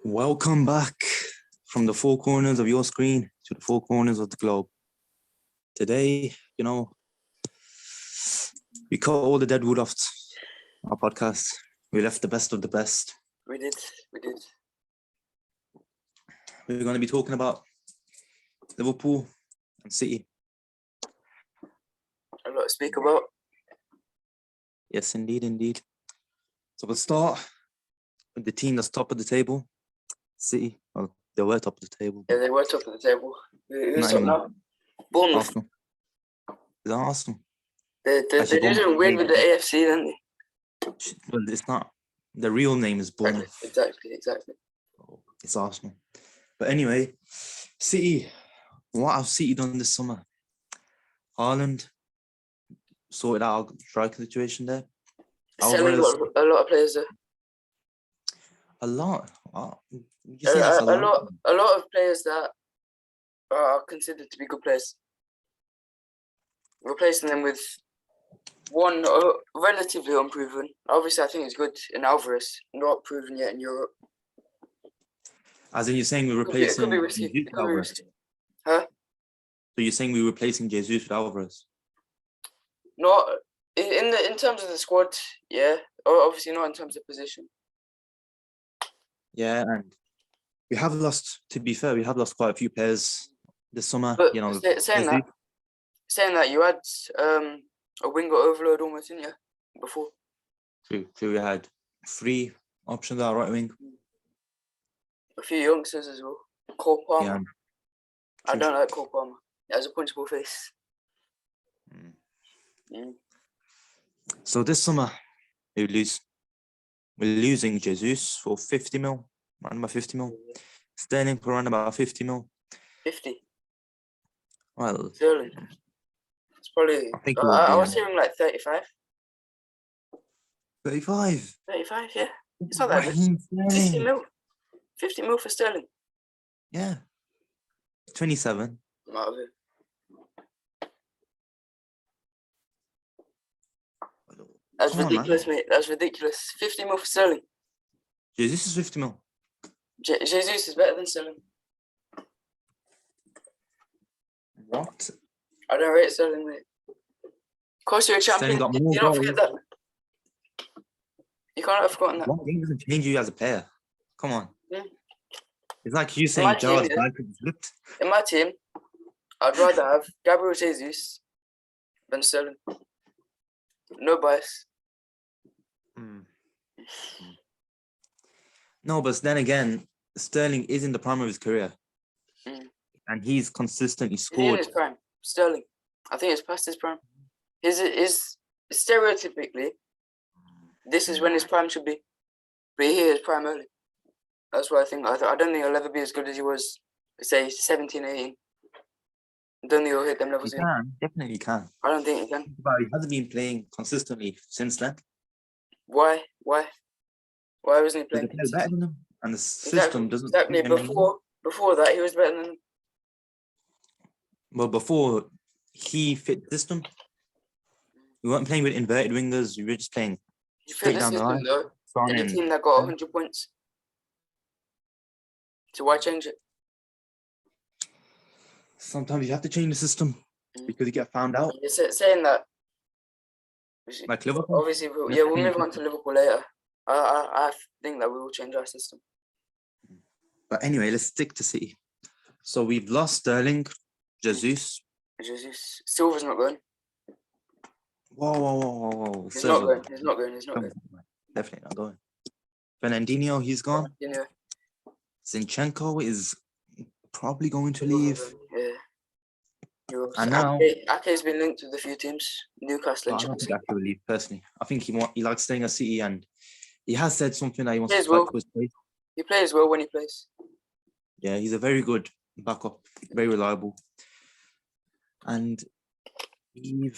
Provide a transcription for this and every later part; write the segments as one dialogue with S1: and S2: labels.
S1: Welcome back from the four corners of your screen to the four corners of the globe. Today, we cut all the dead wood off our podcast. We left the best of the best.
S2: We did.
S1: We're going to be talking about Liverpool and City.
S2: A lot to speak about.
S1: Yes, indeed. So we'll start with the team that's top of the table, City. Well, they were top of the table.
S2: Yeah, they were top of the table. Who's top now? Bournemouth.
S1: Arsenal. Is that Arsenal?
S2: They did it weird with the AFC, didn't they?
S1: Well, it's not. The real name is Bournemouth.
S2: Exactly.
S1: It's Arsenal. But anyway, City. What have City done this summer? Haaland sorted out our striker situation there.
S2: Selling a lot of players there.
S1: A lot.
S2: A lot of players that are considered to be good players. Replacing them with one relatively unproven. Obviously, I think it's good in Alvarez, not proven yet in Europe.
S1: As in, you're saying we're replacing...
S2: It could be risky. Huh?
S1: So you're saying we're replacing Jesus with Alvarez?
S2: Not in terms of the squad, yeah. Obviously not in terms of position.
S1: Yeah, and we have lost, to be fair, quite a few players this summer.
S2: But saying that, you had a winger overload almost, didn't you, before?
S1: True. We had 3 options at our right wing.
S2: A few youngsters as well. Cole Palmer.
S1: Yeah.
S2: I don't like Cole Palmer. He has a punchable face.
S1: So this summer, we're losing Jesus for 50 mil, around about 50 mil. Sterling for around about 50 mil.
S2: 50?
S1: Well,
S2: Sterling. It's probably, I was hearing like 35.
S1: 35?
S2: 35, yeah. It's not that much. 50 mil. 50 mil for Sterling.
S1: Yeah. 27.
S2: Out of it. That's ridiculous, mate. That's ridiculous. 50 mil for Sterling.
S1: Jesus is 50 mil.
S2: Jesus is better than Sterling.
S1: What?
S2: I don't rate Sterling, mate. Of course, you're a champion. You don't forget that. You can't have forgotten that.
S1: One game doesn't change you as a player. Come on.
S2: Yeah.
S1: It's like you saying Gerard's bad because he's ripped.
S2: In my team, I'd rather have Gabriel Jesus than Sterling. No bias.
S1: No, but then again, Sterling is in the prime of his career. And he's consistently scored.
S2: He's in his prime. Sterling. I think it's past his prime. His stereotypically, this is when his prime should be. But he is prime early. That's what I think. I don't think he'll ever be as good as he was, say, 17, 18. I don't think he'll hit them levels.
S1: He can. Definitely can.
S2: I don't think he can.
S1: But he hasn't been playing consistently since then.
S2: Why wasn't he playing?
S1: He plays better than him. And the system doesn't...
S2: Exactly. Before that, he was better than him.
S1: Well, before he fit the system, we weren't playing with inverted wingers. We were just playing straight down the line.
S2: In a team that got 100 points. So why change it?
S1: Sometimes you have to change the system because you get found out.
S2: You're saying that.
S1: Like Liverpool?
S2: Obviously, we'll move on to Liverpool later. I think that we will change our system.
S1: But anyway, let's stick to City. So we've lost Sterling, Jesus.
S2: Silva's not going.
S1: Whoa.
S2: He's not going.
S1: Definitely not going. Fernandinho, he's gone.
S2: Yeah.
S1: Zinchenko is probably going to leave.
S2: Yeah.
S1: And now
S2: Ake's been linked with a few teams. Newcastle and Chelsea.
S1: I don't think Ake will leave personally. I think he likes staying at City, and he has said something that he wants to fight for his place.
S2: He plays well when he plays.
S1: Yeah, he's a very good backup, very reliable. And we're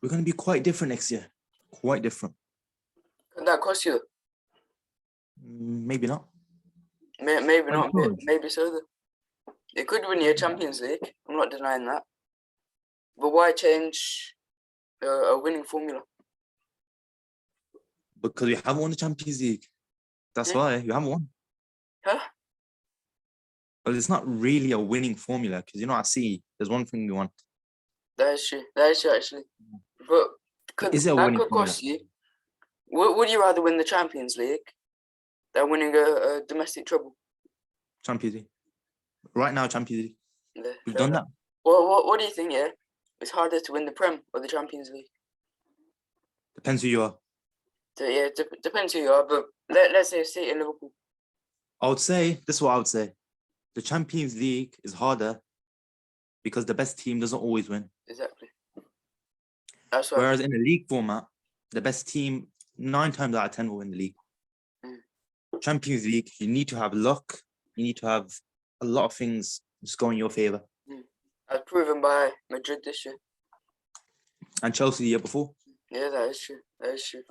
S1: going to be quite different next year. Quite different.
S2: Can that cost you?
S1: Maybe not.
S2: Maybe not. Maybe so. Though. It could win you a Champions League. I'm not denying that. But why change a winning formula?
S1: Because we haven't won the Champions League. That's why we haven't won.
S2: Huh?
S1: Well, it's not really a winning formula because at City, there's one thing we want.
S2: That is true. That is true, actually. But
S1: Is it a
S2: that
S1: winning
S2: could
S1: formula?
S2: cost you. Would you rather win the Champions League than winning a domestic treble?
S1: Champions League. Right now, Champions League.
S2: Yeah,
S1: We've
S2: fair
S1: done
S2: enough.
S1: that.
S2: What do you think? Yeah, it's harder to win the Prem or the Champions League.
S1: Depends who you are.
S2: So, yeah, depends who you are. But let's say City and Liverpool.
S1: I would say, this is what I would say. The Champions League is harder because the best team doesn't always win.
S2: Exactly. That's right.
S1: Whereas in the league format, the best team 9 times out of 10 will win the league. Champions League, you need to have luck. You need to have a lot of things just go in your favour.
S2: As proven by Madrid this year.
S1: And Chelsea the year before.
S2: Yeah, that is true. That is true.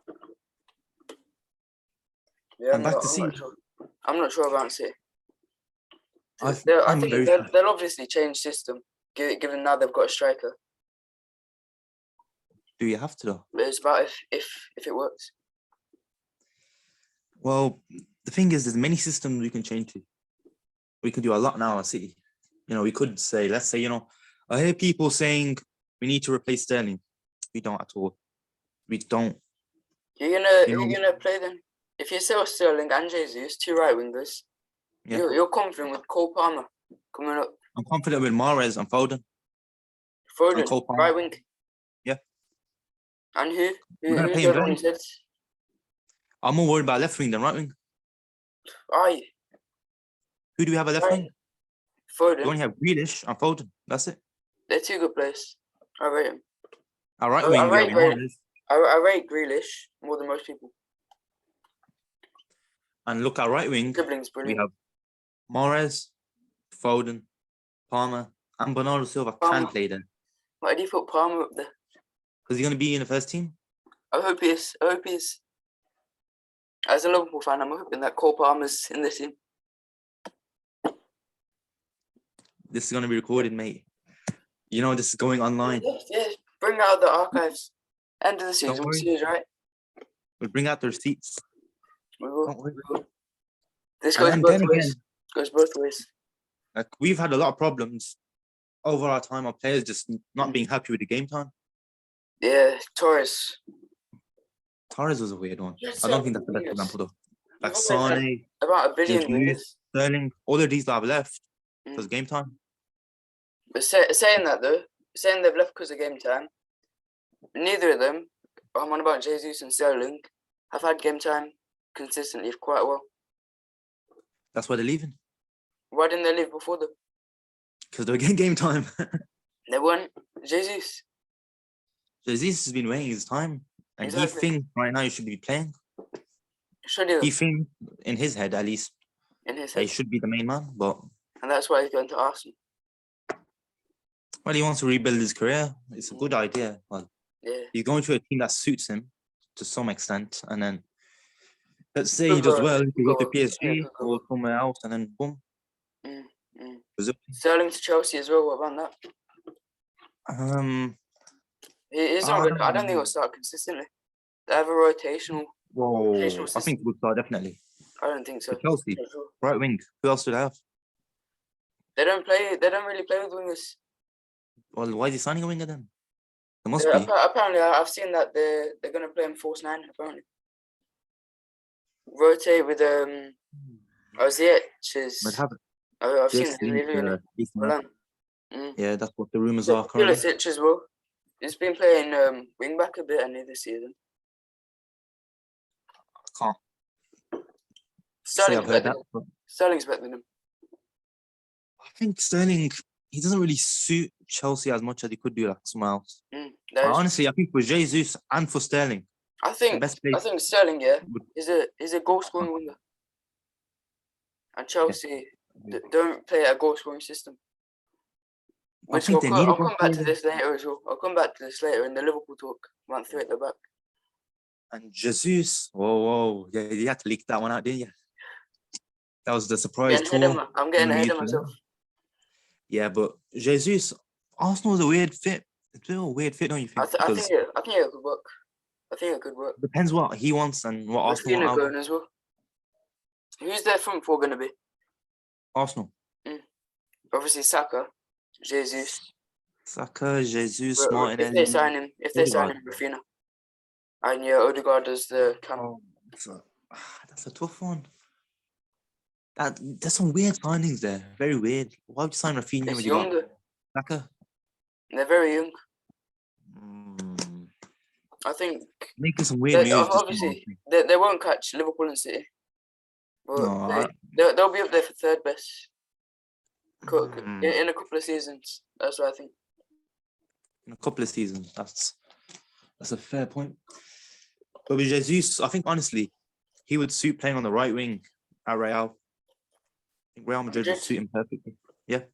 S2: Yeah,
S1: And back to City.
S2: I'm not sure about City. I
S1: I'm
S2: think
S1: very sure.
S2: they'll obviously change system, given now they've got a striker.
S1: Do you have to though?
S2: But it's about if it works.
S1: Well, the thing is, there's many systems we can change to. We can do a lot now at City. We could say, let's say, I hear people saying we need to replace Sterling. We don't at all. We don't.
S2: You're gonna play then. If you sell Sterling and Jesus, 2 right wingers,
S1: Yeah.
S2: you're confident with Cole Palmer coming up.
S1: I'm confident with Mahrez and Foden.
S2: Foden,
S1: And Cole Palmer.
S2: right wing.
S1: Yeah.
S2: And who?
S1: We're gonna
S2: Who's
S1: play
S2: the
S1: him
S2: other one you said?
S1: I'm more worried about left wing than right wing.
S2: Are you?
S1: Who do we have at left wing?
S2: Foden.
S1: We only have Grealish and Foden. That's it.
S2: They're 2 good players. I rate them.
S1: Our right wing, we have Mahrez.
S2: I rate Grealish more than most people.
S1: And look, our right wing,
S2: Dribbling's
S1: we
S2: brilliant.
S1: have Mahrez, Foden, Palmer, and Bernardo Silva can play there.
S2: Why do you put Palmer up there?
S1: Because he's going to be in the first team.
S2: I hope he is. As a Liverpool fan, I'm hoping that Cole Palmer's in this team.
S1: This is going to be recorded, mate. This is going online.
S2: Yeah. Bring out the archives. End of the season, we'll see, right?
S1: We'll bring out the receipts.
S2: We will.
S1: Don't worry.
S2: This goes both ways. Goes both ways.
S1: Like, we've had a lot of problems over our time of players just not being happy with the game time.
S2: Yeah, Torres
S1: was a weird one. I don't think that's the best example though. Like Sane,
S2: about $1 billion.
S1: Sterling, all of these that have left because game time.
S2: But saying that though, saying they've left because of game time, neither of them, I'm on about Jesus and Sterling, have had game time consistently for quite a while.
S1: That's why they're leaving.
S2: Why didn't they leave before though?
S1: Because they're getting game time.
S2: They weren't. Jesus
S1: has been waiting his time. And
S2: Exactly.
S1: he thinks right now he should be playing.
S2: Should he?
S1: He thinks, in his head at least,
S2: In his
S1: that he
S2: head.
S1: should be the main man. But
S2: And that's why he's going to Arsenal.
S1: well, he wants to rebuild his career. It's a good idea. Well,
S2: Yeah.
S1: he's going to a team that suits him to some extent. And then, let's say he does well, he can go to PSG or somewhere else, and then boom.
S2: Sterling to Chelsea as well. What about that? He's not good. I don't think he'll start consistently. They have a rotational.
S1: Whoa, I think we'll start definitely.
S2: I don't think so.
S1: For Chelsea, right wing. Who else do they have?
S2: They don't really play with wingers.
S1: Well, why is he signing a winger then? There must
S2: Yeah,
S1: be.
S2: apparently, I've seen that they're going to play him false 9. Apparently, rotate with Ozziech. I've seen his review.
S1: Yeah, that's what the rumours are currently.
S2: Pulisic as well. He's been playing wing back a bit this season.
S1: I can't. Sterling's
S2: better than him.
S1: I think Sterling, he doesn't really suit Chelsea as much as he could do like somewhere else. Honestly, I think for Jesus and for Sterling,
S2: I think Sterling, is a goal scoring winger. And Chelsea don't play a goal scoring system. Which I'll come back to this later as well. I'll come back to this later in the Liverpool talk. 1-3 at the back.
S1: And Jesus, whoa, yeah, you had to leak that one out, didn't you? That was the surprise tour.
S2: I'm getting ahead of myself.
S1: Yeah, but Jesus, Arsenal is a weird fit. It's a bit of a weird fit, don't you think?
S2: I think it could work. I think it could work.
S1: Depends what he wants and what Arsenal want.
S2: Going as well. Who's their front four going to be?
S1: Arsenal.
S2: Obviously, Saka, Jesus.
S1: Saka, Jesus,
S2: If they
S1: Martinelli.
S2: sign him, Rafinha. And yeah, Odegaard as the cam.
S1: Oh, that's a tough one. There's some weird signings there. Very weird. Why would you sign Rafinha
S2: It's
S1: when you got
S2: younger.
S1: Saka?
S2: They're very young.
S1: Mm,
S2: I think
S1: making some weird moves.
S2: obviously they won't catch Liverpool and City, but
S1: No,
S2: they'll be up there for third best
S1: Mm.
S2: in a couple of seasons. That's what I think.
S1: in a couple of seasons. That's a fair point. But with Jesus, I think honestly, he would suit playing on the right wing at Real. I think Real Madrid would suit him perfectly. Yeah.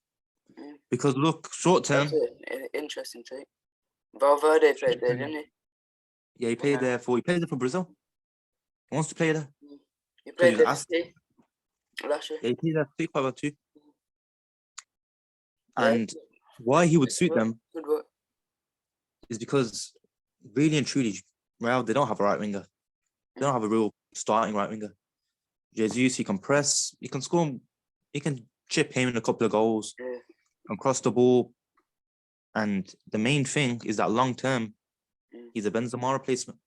S1: Because look, short term.
S2: That's an interesting take. Valverde played there, didn't he?
S1: Yeah, he played there for Brazil. He wants to play there.
S2: He played there
S1: last
S2: year.
S1: Yeah, he played there quite well too.
S2: Yeah.
S1: And why he would suit them
S2: Good work.
S1: is because really and truly, Real, they don't have a right winger. They don't have a real starting right winger. Jesus, he can press, he can score, he can chip him in a couple of goals, can cross the ball. And the main thing is that long term, he's a Benzema replacement.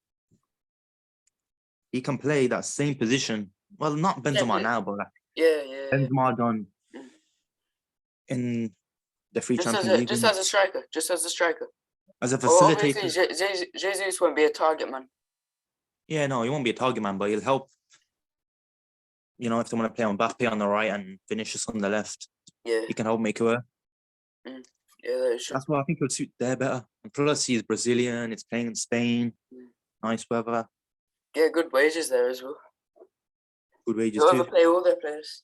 S1: He can play that same position. Well, not Benzema now, but like Benzema done in the free Champions League.
S2: Just as a striker.
S1: As a facilitator.
S2: Obviously, Jesus won't be a target man.
S1: Yeah, no, he won't be a target man, but he'll help. You know, if they want to play on Mbappe on the right and Vinicius on the left, he can help make it work.
S2: Yeah,
S1: that's why I think he'll suit there better. And plus, he's Brazilian. It's playing in Spain. Nice weather.
S2: Yeah, good wages there as well.
S1: Good wages
S2: They'll
S1: too.
S2: overplay all their players.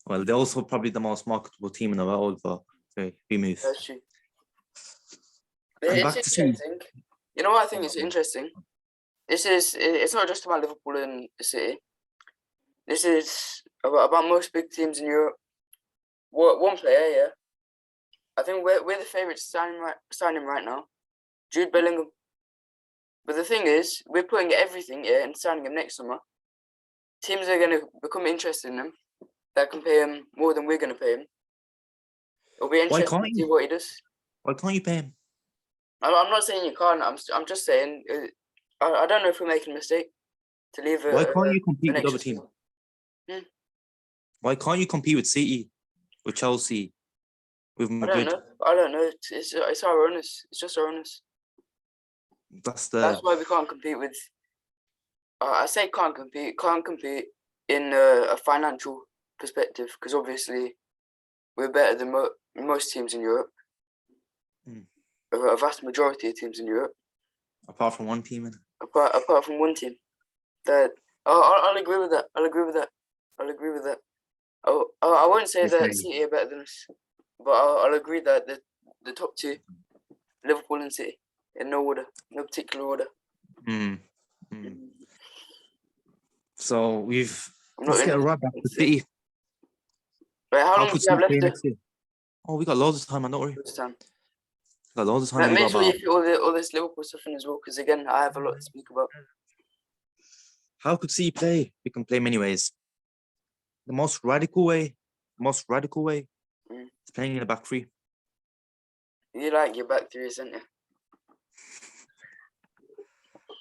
S1: Well, they're also probably the most marketable team in the world, but we move.
S2: That's true. It's interesting. You know what I think is interesting? It's not just about Liverpool and City. This is about most big teams in Europe. One player, yeah. I think we're the favourites to sign him right now. Jude Bellingham. But the thing is, we're putting everything and signing him next summer. Teams are going to become interested in him that can pay him more than we're going to pay him. It'll be interesting to see what he does.
S1: Why can't you pay him?
S2: I'm not saying you can't. I'm just saying I don't know if we're making a mistake to leave.
S1: Why can't you compete with other teams? Why can't you compete with City, with Chelsea, with Madrid?
S2: I don't know. It's our owners. It's just our owners. That's why we can't compete with. I say can't compete. Can't compete in a financial perspective because obviously we're better than most teams in Europe. A vast majority of teams in Europe.
S1: Apart from one team.
S2: Apart from one team. That I'll agree with that. I'll agree with that. I won't say that City are better than us, but I'll agree that the top two, Liverpool and City, in no order, no particular order.
S1: So let's get a wrap back to City.
S2: Wait, how long do you have left?
S1: Oh, we got loads of time, man. Don't worry. Got loads of time.
S2: Make sure you fit all this Liverpool stuff in as well, because again, I have a lot to speak about.
S1: How could City play? We can play many ways. The most radical way is playing in the back three.
S2: You like your back three, isn't it?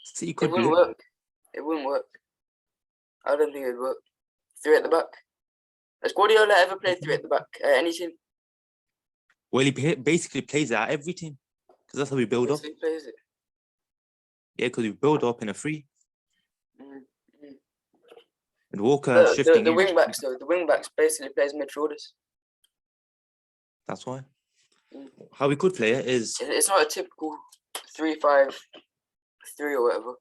S1: City could
S2: It wouldn't work. It wouldn't work. I don't think it'd work. Three at the back. Has Guardiola ever played three at the back at any team?
S1: Well, he basically plays it at every team because that's how we build up.
S2: He plays it.
S1: Yeah, because we build up in a three. And Walker shifting
S2: the wing backs though. The wing backs basically plays midfielders.
S1: That's why. How we could play it is.
S2: It's not a typical 3-5-3 or whatever.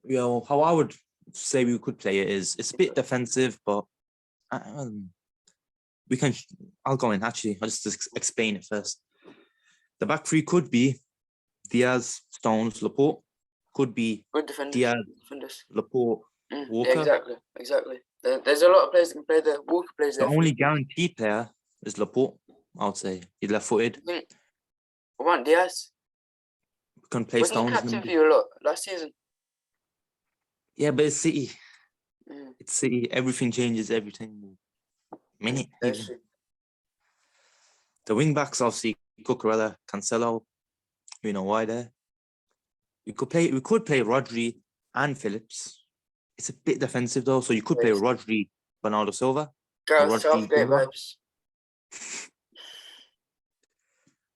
S1: You know how I would say we could play it is. It's a bit defensive, but we can. I'll go in actually. I'll just explain it first. The back three could be Diaz, Stones, Laporte. Could be
S2: good defenders.
S1: Diaz, Laporte, Walker.
S2: Yeah, exactly. There's a lot of players that can play there. Walker plays there.
S1: The only guaranteed player is Laporte. I would say he's left-footed.
S2: I want Diaz.
S1: Can play
S2: Wasn't
S1: Stones.
S2: Wasn't he captain for you a lot last season?
S1: Yeah, but it's City. It's City. Everything changes every minute.
S2: That's
S1: Even.
S2: true.
S1: The wing backs, obviously, Cucurella, Cancelo. We know why there. We could play Rodri and Phillips. It's a bit defensive though, so you could play Rodri, Bernardo Silva, or
S2: Gareth
S1: Rodri,
S2: Southgate
S1: Silva.
S2: vibes.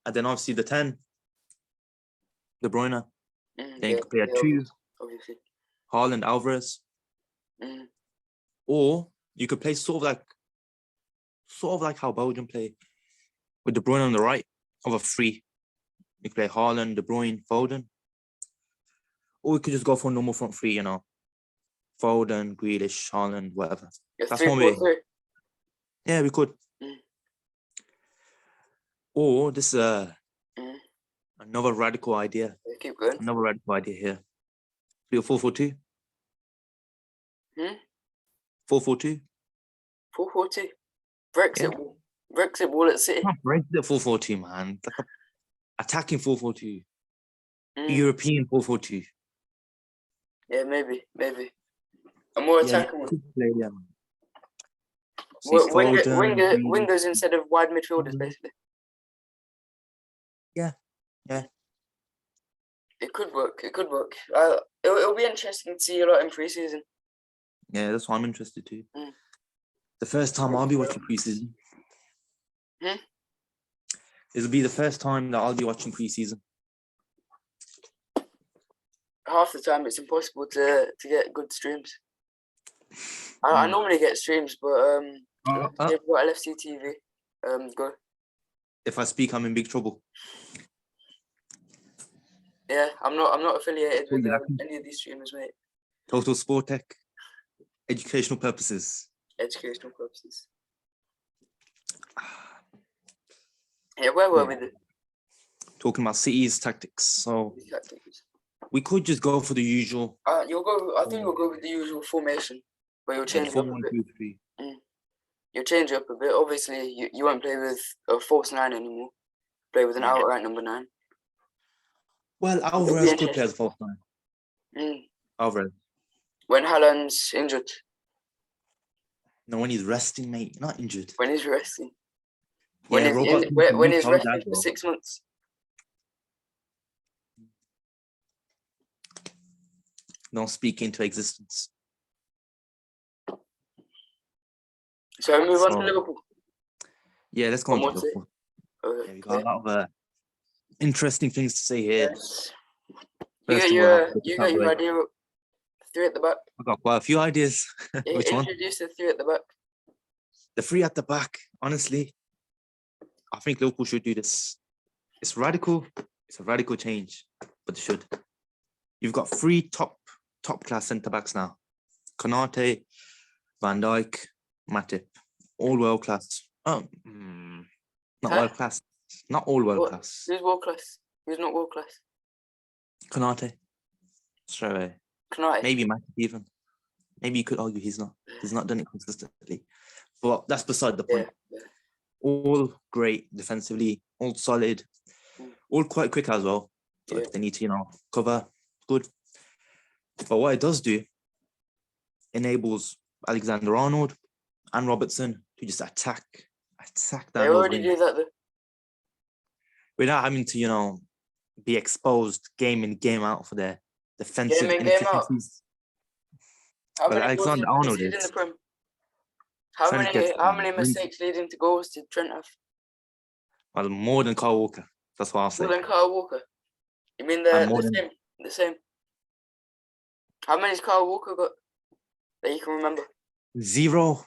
S1: And then obviously the 10, De Bruyne. Then you could play a 2,
S2: obviously.
S1: Haaland, Alvarez. Or you could play sort of like how Belgium play, with De Bruyne on the right of a 3. You could play Haaland, De Bruyne, Foden. Or we could just go for a normal front 3, you know. Foden, Grealish, Haaland, whatever. That's 1 way.
S2: 3-4-3.
S1: Yeah, we could. Or this is another radical idea.
S2: Keep going.
S1: Another radical idea here. 4-4-2. 4-4-2.
S2: 4-4-2. Brexit
S1: Yeah.
S2: ball. Brexit ball at City.
S1: Not Brexit 4-4-2, man. Like attacking 4-4-2. European 4-4-2.
S2: Yeah, maybe. A more attacking one. Wingers instead of wide midfielders, basically.
S1: Yeah.
S2: It could work. It'll be interesting to see a lot in pre-season.
S1: Yeah, that's why I'm interested too. The first time I'll be watching pre-season. It'll be the first time that I'll be watching pre-season.
S2: Half the time it's impossible to get good streams. I normally get streams, but they've got LFC TV. Go.
S1: If I speak, I'm in big trouble.
S2: Yeah, I'm not affiliated with any of these streamers, mate.
S1: Total Sport Tech. Educational purposes.
S2: Educational purposes. Yeah, where were we?
S1: Talking about City's tactics. So we could just go for the usual.
S2: I think you'll go with the usual formation, where you'll change it up a bit. You'll change it up a bit. Obviously, you won't play with a false 9 anymore. Play with an outright number 9.
S1: Well, Alvarez could play as a false 9. Alvarez.
S2: When Haaland's injured.
S1: No, when he's resting, mate. Not injured.
S2: When he's resting.
S1: When
S2: he's resting for 6 months.
S1: Don't speak into existence.
S2: So we move on to Liverpool.
S1: Yeah, let's go on to Liverpool. Yeah, we got a lot of interesting things to say here.
S2: Yes. You got your idea. 3 at the back.
S1: I've got quite a few ideas. Which one?
S2: Introduce the 3 at the back.
S1: The 3 at the back, honestly, I think Liverpool should do this. It's radical. It's a radical change, but they should. You've got 3 top class centre backs now. Konate, Van Dijk, Matip, all world class. Not world class. Not all world class.
S2: Who's world class? Who's not world class?
S1: Konate. Straight away.
S2: Konate.
S1: Maybe Matip even. Maybe you could argue he's not done it consistently. But that's beside the point.
S2: Yeah.
S1: All great defensively, all solid, all quite quick as well. So if they need to, cover, good. But what it does do, enables Alexander-Arnold and Robertson to just attack that.
S2: They already do that though.
S1: Without having to, be exposed game in, game out for their defensive
S2: inefficiencies.
S1: Well, Alexander-Arnold
S2: is. In the Prem? How many mistakes leading to goals did Trent have?
S1: Well, more than Kyle Walker. That's what I'll say.
S2: More than Kyle Walker? You mean the same? How many has Kyle Walker got that you can remember?
S1: 0.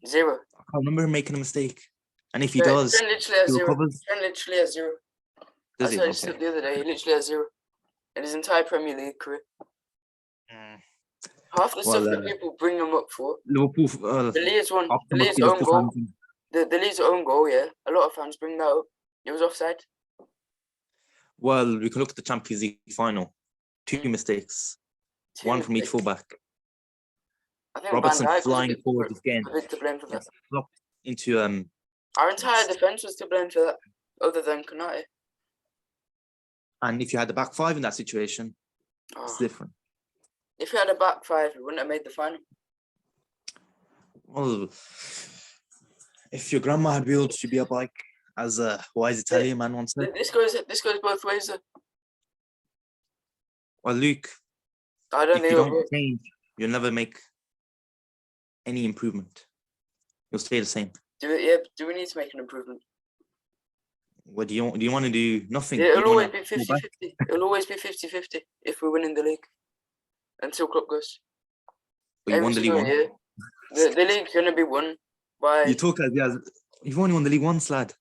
S2: I
S1: can't remember him making a mistake. And if he does,
S2: Trent literally has 0.
S1: recovers.
S2: Trent literally has 0. I saw it the other day. He literally has 0 in his entire Premier League career. Half the stuff that people bring him up for.
S1: Liverpool.
S2: The Leeds one. The Leeds own goal. The Leeds own goal. Yeah, a lot of fans bring that up. It was offside.
S1: Well, we can look at the Champions League final. 2 mistakes. 1 from each fullback.
S2: I think
S1: Robertson flying forward again.
S2: A bit to blame for that.
S1: Into
S2: Our entire defense was to blame for that, other than Konate.
S1: And if you had the back 5 in that situation, it's different.
S2: If you had a back 5, we wouldn't have made the final.
S1: Well, if your grandma had wheels, she'd be a bike, as a wise Italian man once said.
S2: This goes both ways.
S1: Well, Luke,
S2: I don't
S1: if you
S2: think.
S1: don't change, you'll never make any improvement. You'll stay the same.
S2: Do we need to make an improvement?
S1: What do you want to do? Nothing.
S2: Yeah,
S1: You
S2: it'll always
S1: wanna
S2: be
S1: go back?
S2: 50-50. It'll always be 50-50 if we win in the league until Klopp goes.
S1: But you
S2: Every
S1: won the league
S2: single
S1: once.
S2: year, the league's gonna be won by.
S1: You talk as yeah, you've only won the league once, lad.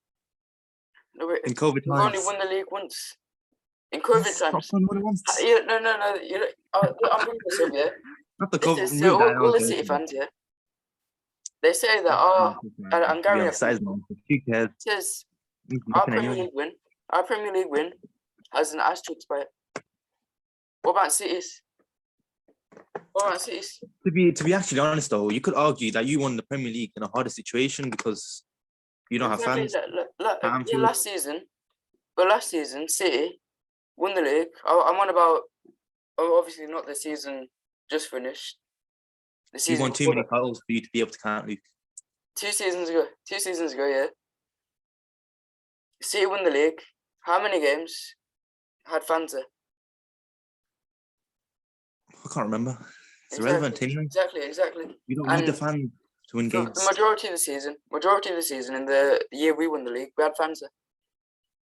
S2: No, wait,
S1: In COVID
S2: we've
S1: times.
S2: only won the league once. In COVID
S1: Yes,
S2: times.
S1: Tottenham won it once.
S2: Yeah, no. I'm bringing this up, yeah.
S1: Not the
S2: This
S1: COVID.
S2: is
S1: Remove that.
S2: all the City fans, yeah. They say that and Gary
S1: Who cares?
S2: says
S1: You can
S2: our
S1: look at
S2: Premier
S1: anyway.
S2: League win. Our Premier League win has an asterisk by it. What about City's? What about City's?
S1: To be actually honest though, you could argue that you won the Premier League in a harder situation because you don't have fans.
S2: Yeah, last season, City won the league. I'm on about, obviously not the season just finished. The
S1: You
S2: season
S1: won too
S2: before
S1: many
S2: that.
S1: titles for you to be able to count, Luke.
S2: 2 seasons ago, yeah. City won the league. How many games had fans there?
S1: I can't remember. It's irrelevant anyway.
S2: Exactly.
S1: You don't need the fans to win games.
S2: The majority of the season, in the year we won the league, we had fans there.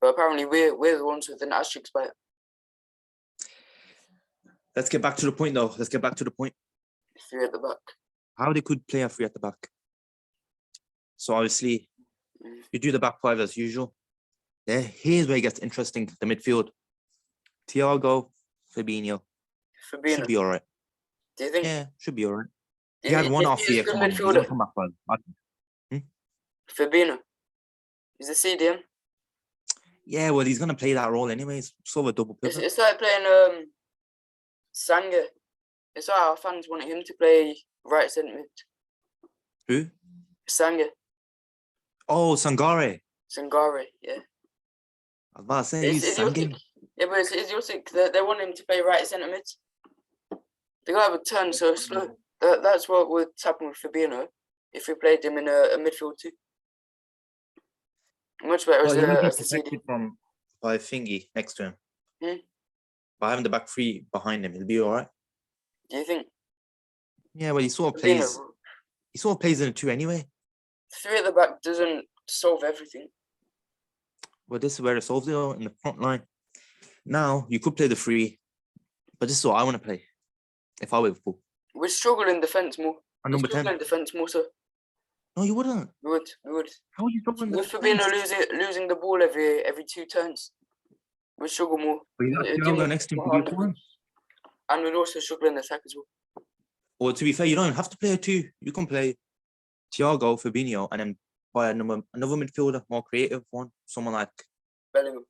S2: But apparently we're the ones with an asterisk by it.
S1: Let's get back to the point though. Let's get back to the point.
S2: 3 at the back.
S1: How they could play a 3 at the back. So obviously, you do the back 5 as usual. Yeah, here's where it gets interesting. The midfield. Thiago, Fabinho. Should be all right.
S2: Do you think?
S1: Yeah, should be all right.
S2: Do
S1: He had one
S2: think
S1: off
S2: he's
S1: here.
S2: a good
S1: Come on, he's
S2: midfielder?
S1: gonna come back fine.
S2: Fabinho. He's a CDM.
S1: Yeah, well, he's gonna play that role anyways. Sort of a double pivot.
S2: It's like playing Sanga. It's like our fans wanted him to play right centre mid.
S1: Who?
S2: Sanga.
S1: Oh, Sangare.
S2: Sangare, yeah.
S1: I was about to say he's Sangin.
S2: Yeah, but it's idiotic. They want him to play right centre mid. The guy would turn so slow. That's what would happen with Fabinho if we played him in a midfield too. Much better
S1: Well, he would be
S2: as a CD.
S1: protected from by Thingy next to him.
S2: Hmm?
S1: By having the back 3 behind him, he'll be all right.
S2: Do you think?
S1: Yeah, well, he sort of
S2: Fabinho,
S1: plays in a 2 anyway.
S2: 3 at the back doesn't solve everything.
S1: Well, this is where it solves it though, in the front line. Now, you could play the 3, but this is what I want to play. If I were Liverpool.
S2: We'd struggle in defence more.
S1: And number 10.
S2: In defence more so.
S1: No, you wouldn't.
S2: We would.
S1: How are you struggling?
S2: With Fabinho losing the ball every 2 turns, we'd struggle more.
S1: But you got Thiago next to him to do it for him.
S2: And we'd also struggle in attack as well.
S1: Or to be fair, you don't even have to play a 2. You can play Thiago, Fabinho, and then buy another midfielder, more creative one. Someone like
S2: Bellingham.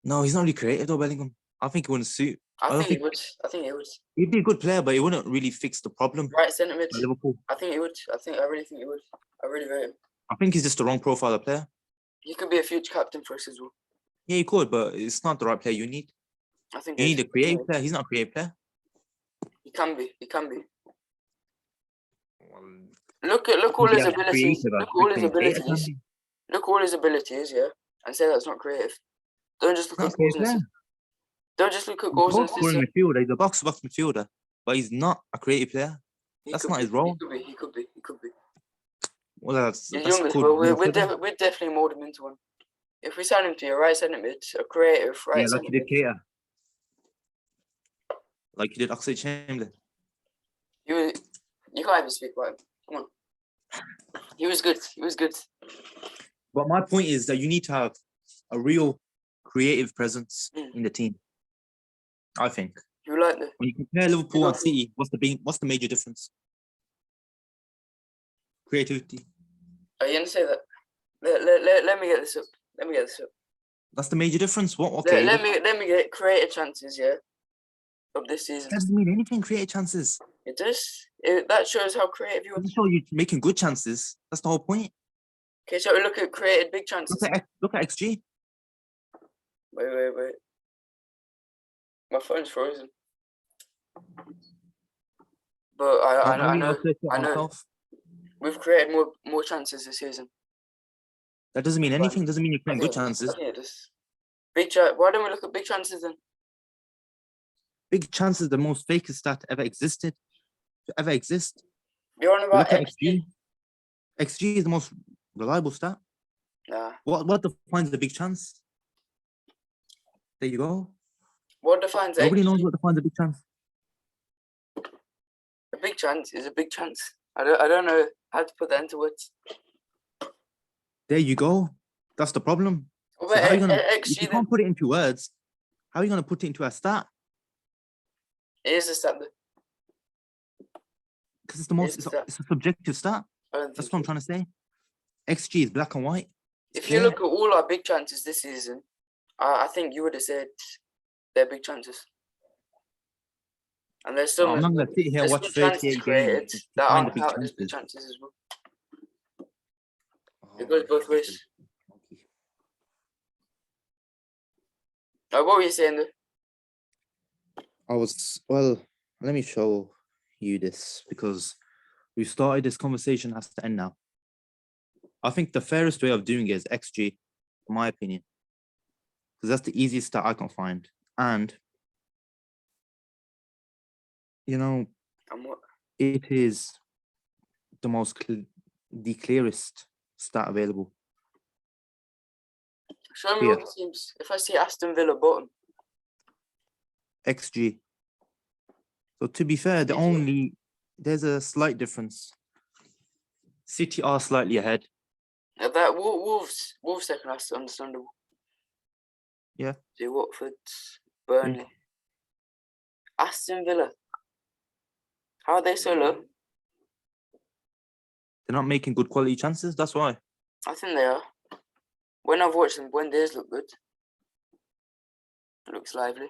S1: No, he's not really creative though, Bellingham. I think he wouldn't suit.
S2: I think he would.
S1: He'd be a good player, but he wouldn't really fix the problem.
S2: Right centre mid.
S1: Liverpool.
S2: I think he would. I really think he would. I really rate him.
S1: I think he's just the wrong profile of player.
S2: He could be a future captain for us as well.
S1: Yeah, he could, but it's not the right player you need.
S2: I think
S1: you need a creative player. He's not a creative player.
S2: He can be. Look all his abilities. Look all his abilities, yeah, and say that's not creative. Don't just look at goals and assists. Don't just look at goals and assists.
S1: Midfielder. He's a box-to-box midfielder, but he's not a creative player. That's not his role.
S2: He could be.
S1: Well, that's
S2: young as well. We'd definitely mould him into one. If we sign him to your right centre mid, a creative right centre mid.
S1: Like you did Keita. Like you did Oxlade-Chamberlain.
S2: You can't even speak about him. Come on. He was good.
S1: But my point is that you need to have a real creative presence in the team. I think.
S2: You like that?
S1: When you compare Liverpool and City, what's the major difference? Creativity.
S2: Are you gonna say that? Let me get this up.
S1: That's the major difference. What? Okay.
S2: Let me get creative chances. Yeah. Of this season.
S1: That doesn't mean anything. Creative chances.
S2: It does. That shows how creative you are.
S1: It doesn't show you making good chances. That's the whole point.
S2: Okay, so we look at created big chances.
S1: Look at XG.
S2: Wait. My phone's frozen. But I know. We've created more chances this season.
S1: That doesn't mean anything. Doesn't mean you're creating good
S2: I
S1: chances.
S2: think it is. Why don't we look at big chances then?
S1: Big chances, the most fakest stat to ever exist.
S2: You're on about
S1: Look at
S2: XG.
S1: XG. XG is the most reliable stat.
S2: Nah.
S1: What defines the big chance? There you go.
S2: What defines
S1: Nobody
S2: XG?
S1: knows what defines a big chance.
S2: A big chance is a big chance. I don't know how to put that into words.
S1: There you go. That's the problem.
S2: What
S1: So
S2: about
S1: how are you gonna,
S2: XG
S1: if you
S2: then?
S1: can't put it into words, how are you gonna put it into a stat?
S2: It is a stat though.
S1: Because it's the most, it's a subjective stat.
S2: I don't
S1: That's
S2: think
S1: what I'm trying to say. XG is black and white.
S2: If you look at all our big chances this season, I think you would have said they're big chances. And there's some,
S1: I'm not gonna sit here and watch 38
S2: created
S1: games
S2: that
S1: to find the
S2: aren't
S1: big
S2: counted as big
S1: chances.
S2: chances as well. It goes both ways. What were you saying though?
S1: Well, let me show you this because we started this conversation, has to end now. I think the fairest way of doing it is XG, in my opinion, because that's the easiest stat I can find. And, you know, it is the clearest stat available.
S2: Show me all the teams. If I see Aston Villa bottom.
S1: XG. So to be fair, there's a slight difference. City are slightly ahead.
S2: That Wolves second, that's understandable.
S1: Yeah.
S2: See Watford, Burnley, Aston Villa. How are they so low?
S1: They're not making good quality chances. That's why.
S2: I think they are. When I've watched them, when theirs look good, it looks lively.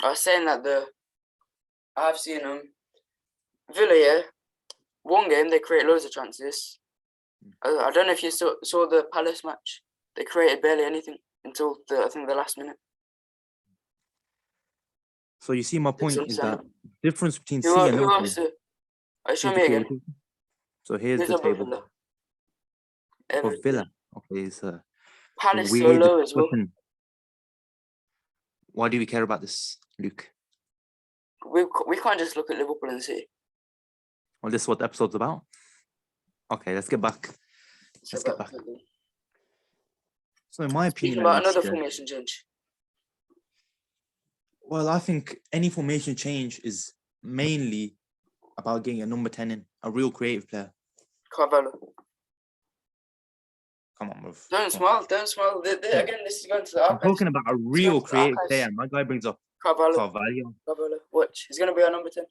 S2: I was saying that I've seen them. Villa, yeah. One game they create loads of chances. I don't know if you saw the Palace match. They created barely anything until I think the last minute.
S1: So you see, my point is that difference between
S2: who
S1: City and
S2: who
S1: Liverpool.
S2: else? Show me again.
S1: So here's
S2: Who's
S1: the
S2: above
S1: table.
S2: Villa?
S1: Of Villa. Okay, so
S2: Palace so
S1: weird
S2: low as well.
S1: discussion. Why do we care about this, Luke?
S2: We can't just look at Liverpool and City.
S1: Well, this is what the episode's about. Okay, let's get back. So in my opinion,
S2: Speaking about another formation change.
S1: Well, I think any formation change is mainly about getting a number 10 in, a real creative player.
S2: Carvalho.
S1: Come on, bro.
S2: Don't smile. Again, this is going to the archives.
S1: I'm talking about a real creative player. My guy brings up Carvalho.
S2: Watch. He's going to be our number 10.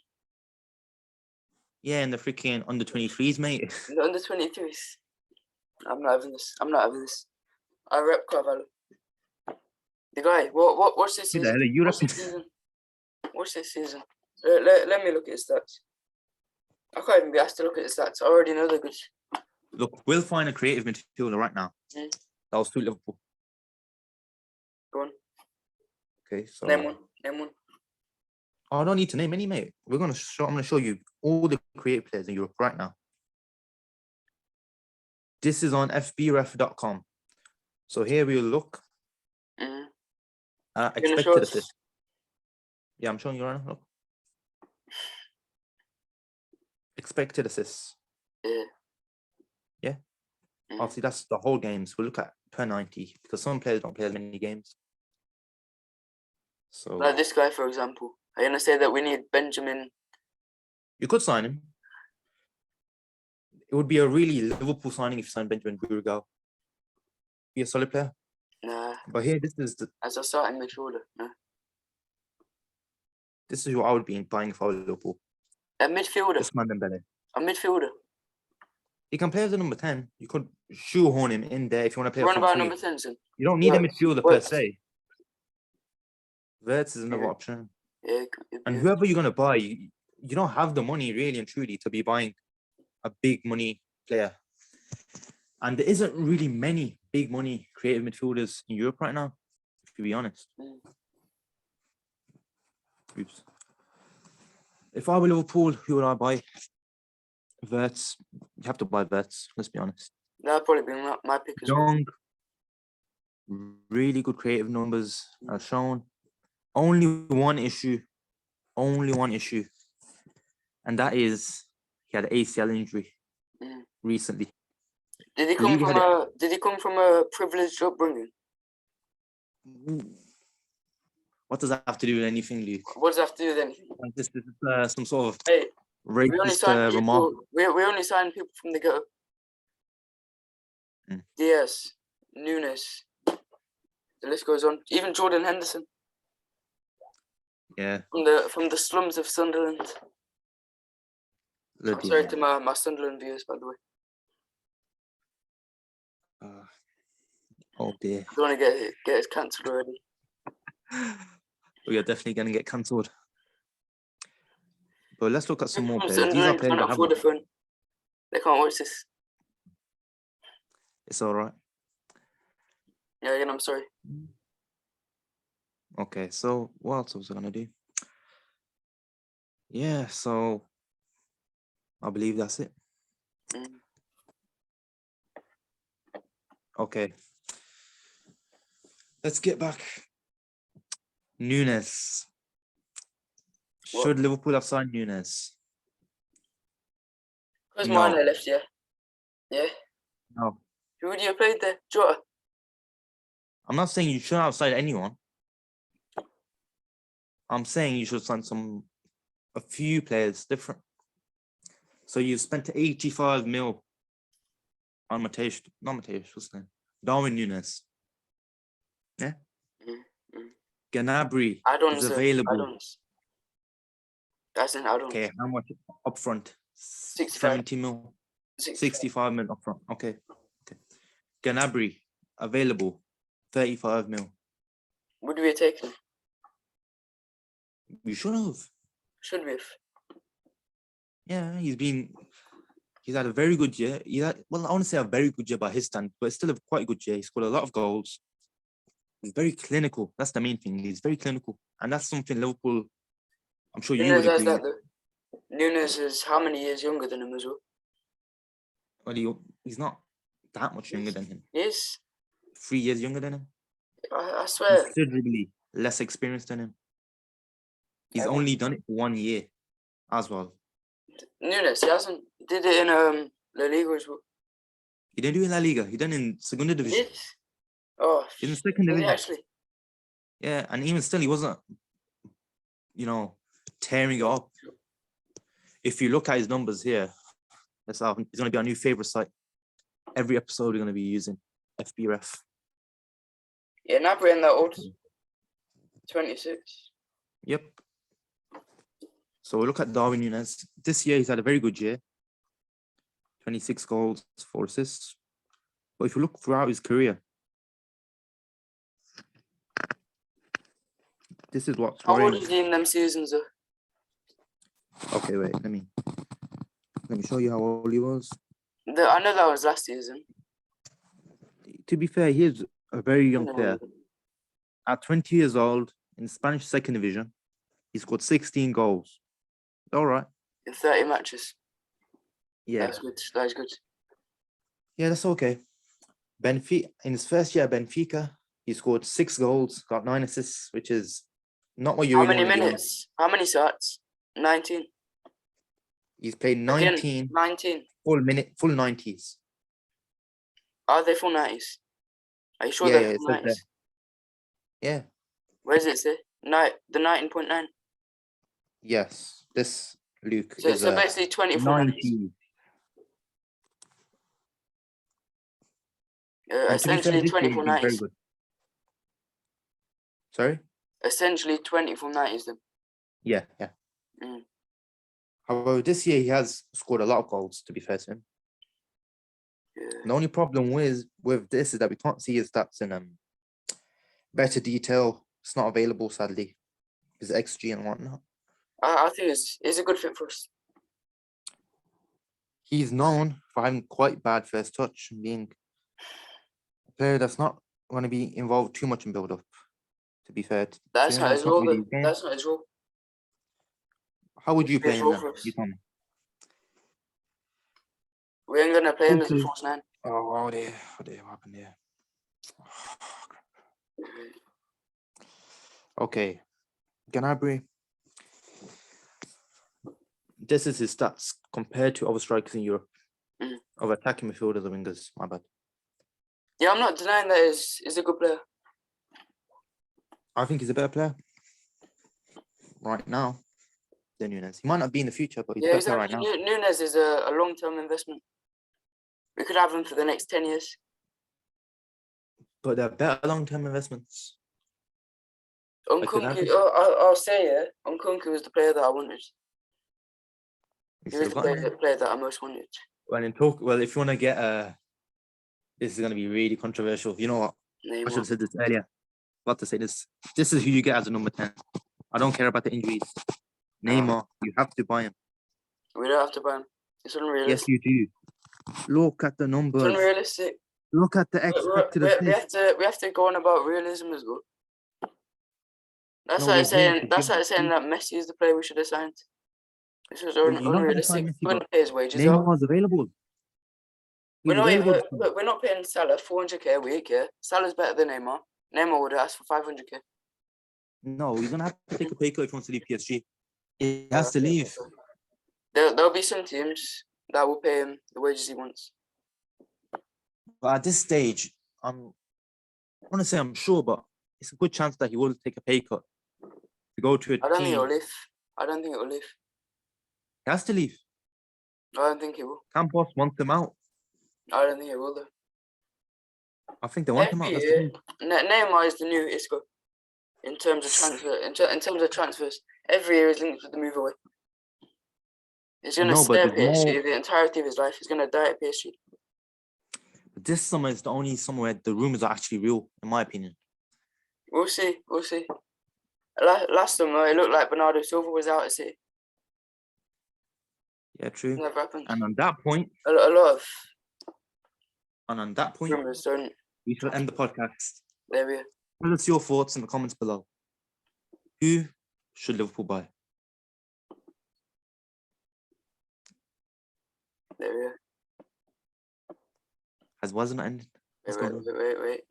S1: Yeah, in the freaking under 23s, mate.
S2: In the under 23s. I'm not having this. I rep Carvalho. The guy. What's this season? What's this season? Let me look at his stats. I can't even be asked to look at his stats. I already know they're good.
S1: Look, we'll find a creative midfielder right now. That will suit Liverpool.
S2: Go on.
S1: Okay, so
S2: name one.
S1: Oh, I don't need to name any, mate. I'm gonna show you all the creative players in Europe right now. This is on fbref.com. So here we'll look. Expected assist. Yeah, I'm showing you right now. Look. Expected assists. Yeah. Obviously, that's the whole games. We'll look at per 90 because some players don't play as many games. So,
S2: like this guy, for example. Are you gonna say that we need Benjamin?
S1: You could sign him. It would be a really Liverpool signing if you signed Benjamin Burgau. Be a solid player.
S2: Nah.
S1: But here, this is
S2: as a starting midfielder. No.
S1: This is who I would be buying for Liverpool.
S2: A midfielder. A midfielder.
S1: He can play as a number 10. You could shoehorn him in there if you want to play.
S2: Run about number 10.
S1: You don't need a midfielder per se. Wirtz is another option.
S2: Yeah,
S1: and whoever you're going to buy, you don't have the money really and truly to be buying a big money player. And there isn't really many big money creative midfielders in Europe right now, to be honest. Oops. If I were Liverpool, who would I buy? Verts, you have to buy Verts, let's be honest.
S2: That'll probably be my pick as well.
S1: Young, really good creative numbers as shown. Only one issue, and that is he had an ACL injury
S2: Mm.
S1: recently.
S2: Did he
S1: believe he
S2: come from a privileged upbringing?
S1: What does that have to do with anything, Luke?
S2: What does that have to do with anything?
S1: Like this is some sort of
S2: Hey, we only
S1: racist
S2: sign
S1: remark.
S2: people. We only sign people from the ghetto.
S1: Mm.
S2: Diaz, Nunes. The list goes on. Even Jordan Henderson
S1: Yeah.
S2: from the slums of Sunderland. I'm
S1: Bloody
S2: sorry
S1: hell.
S2: to my Sunderland viewers, by the way.
S1: Oh dear.
S2: I don't want to get it cancelled already.
S1: We are definitely going to get cancelled. But let's look at some more
S2: From
S1: players. These are
S2: Sunderland
S1: players
S2: cannot
S1: that
S2: afford a phone. They can't watch this.
S1: It's all right.
S2: Yeah, again, I'm sorry.
S1: Okay, so what else was I going to do? Yeah, so I believe that's it.
S2: Mm.
S1: Okay. Let's get back. Nunes.
S2: What?
S1: Should Liverpool have signed Nunes?
S2: Because
S1: No.
S2: Mane left, yeah. Yeah.
S1: No.
S2: Who would you have played there? Jota?
S1: I'm not saying you shouldn't have signed anyone. I'm saying you should sign a few players different. So you spent 85 mil on not Mateus, what's his name? Darwin Nunes. Yeah.
S2: Mm.
S1: Gnabry
S2: Add-ons.
S1: is available.
S2: Add-ons. That's an add-on.
S1: Okay, how much upfront?
S2: 65.
S1: 70 mil.
S2: 65.
S1: 65 mil upfront. Okay. Gnabry available. 35 mil.
S2: Would we have taken him?
S1: You should have.
S2: Should we have?
S1: Yeah, he's had a very good year. I want to say a very good year by his standard, but it's still a quite good year. He scored a lot of goals. He's very clinical. That's the main thing. He's very clinical. And that's something Liverpool, I'm sure you
S2: Nunes
S1: would
S2: has
S1: agree.
S2: that though. Nunes is how many years younger than him as well?
S1: Well, he's not that much younger than him.
S2: Yes.
S1: 3 years younger than him.
S2: I swear.
S1: Considerably less experienced than him. He's only done it for 1 year as well.
S2: Nunes, he hasn't. Did it in La Liga as well.
S1: He didn't do it in La Liga. He done it in Segunda Division.
S2: Yes. Oh.
S1: In the second
S2: Did he
S1: division.
S2: actually?
S1: Yeah, and even still, he wasn't, tearing it up. If you look at his numbers here, it's going to be our new favorite site. Every episode we're going to be using FBref.
S2: Yeah, Gnabry and that old. 26.
S1: Yep. So we look at Darwin Nunes. This year, he's had a very good year. 26 goals, 4 assists. But if you look throughout his career, this is what's
S2: How
S1: worrying.
S2: old is he in them seasons though?
S1: Okay, wait. Let me show you how old he was.
S2: I know that was last season.
S1: To be fair, he is a very young player. At 20 years old, in Spanish second division, he scored 16 goals. All right.
S2: In 30 matches.
S1: Yeah.
S2: That's good. That's good.
S1: Yeah, that's okay. Benfica, in his first year at Benfica, he scored 6 goals, got 9 assists, which is not what you
S2: How
S1: really
S2: many
S1: want to do.
S2: minutes? How many starts? 19.
S1: He's played 19
S2: 19.
S1: full 90s.
S2: Are they full 90s? Are you sure
S1: Yeah,
S2: they're
S1: it
S2: full
S1: says
S2: 90s?
S1: there. Yeah.
S2: Where does it say? The 19.9.
S1: Yes. This Luke
S2: So,
S1: is
S2: basically 20 full 90s.
S1: 90. And to be fair,
S2: Essentially
S1: this
S2: 20
S1: year
S2: full
S1: he's been very
S2: 90s.
S1: good. Sorry?
S2: Essentially 20 full 90s then.
S1: Yeah.
S2: Mm.
S1: However, this year he has scored a lot of goals, to be fair to him.
S2: Yeah.
S1: The only problem with this is that we can't see his stats in better detail. It's not available, sadly. His XG and whatnot.
S2: I think it's a good fit for us.
S1: He's known for having quite bad first touch and being a player that's not going to be involved too much in build-up, to be fair.
S2: That's not his role.
S1: Really his
S2: That's not his role.
S1: How would you play
S2: His
S1: in
S2: role
S1: that?
S2: for us.
S1: You tell me.
S2: We ain't gonna play him as a
S1: Okay.
S2: false 9.
S1: Oh, what happened there? Okay, Gnabry. This is his stats compared to other strikers in Europe
S2: Mhm.
S1: of attacking midfielders and wingers. My bad.
S2: Yeah, I'm not denying that he's a good player.
S1: I think he's a better player right now than Nunes. He might not be in the future, but he's
S2: Yeah,
S1: better right now.
S2: Nunes is a long-term investment. We could have him for the next 10 years.
S1: But they're better long-term investments.
S2: Nkunku, I'll say Nkunku was the player that I wanted. He was the player that I most wanted.
S1: Well, if you want to get this is going to be really controversial. You know what? I should have said this earlier. About to say this. This is who you get as a number 10. I don't care about the injuries. Neymar, you have to buy him.
S2: We don't have to buy him. It's unrealistic.
S1: Yes, you do. Look at the numbers.
S2: It's unrealistic.
S1: Look at the expected assists.
S2: We have to go on about realism as well. That's
S1: No,
S2: like saying
S1: you
S2: that Messi is the player we should have signed. This was
S1: Well, you're not going to sign
S2: unrealistic.
S1: Messi,
S2: We're going to pay his wages out.
S1: Neymar's available. He's
S2: We're not
S1: available.
S2: we're not paying Salah 400k a week. Yeah, Salah's better than Neymar. Neymar would have asked for 500k.
S1: No, he's going to have to take a pay cut if he wants to leave PSG. He has to leave.
S2: There'll be some teams that will pay him the wages he wants.
S1: But at this stage, I want to say I'm sure, but it's a good chance that he will take a pay cut to go to a
S2: I don't
S1: team.
S2: think he'll leave. I don't think he'll leave.
S1: He has to leave.
S2: I don't think he will.
S1: Campos wants him out.
S2: I don't think he will though.
S1: I think they want him out. That's the thing.
S2: Neymar is the new Isco in terms of transfer. In terms of transfers, every year is linked with the move away. He's gonna stay at PSG the entirety of his life. He's gonna die at PSG.
S1: But this summer is the only summer where the rumors are actually real, in my opinion.
S2: We'll see. We'll see. Last summer, it looked like Bernardo Silva was out at City.
S1: Yeah, true.
S2: Never happened.
S1: And on that point,
S2: A lot of rumors don't.
S1: we shall end the podcast.
S2: There we are.
S1: Tell us your thoughts in the comments below. Who should Liverpool buy?
S2: There we are.
S1: Wasn't ended.
S2: Wait.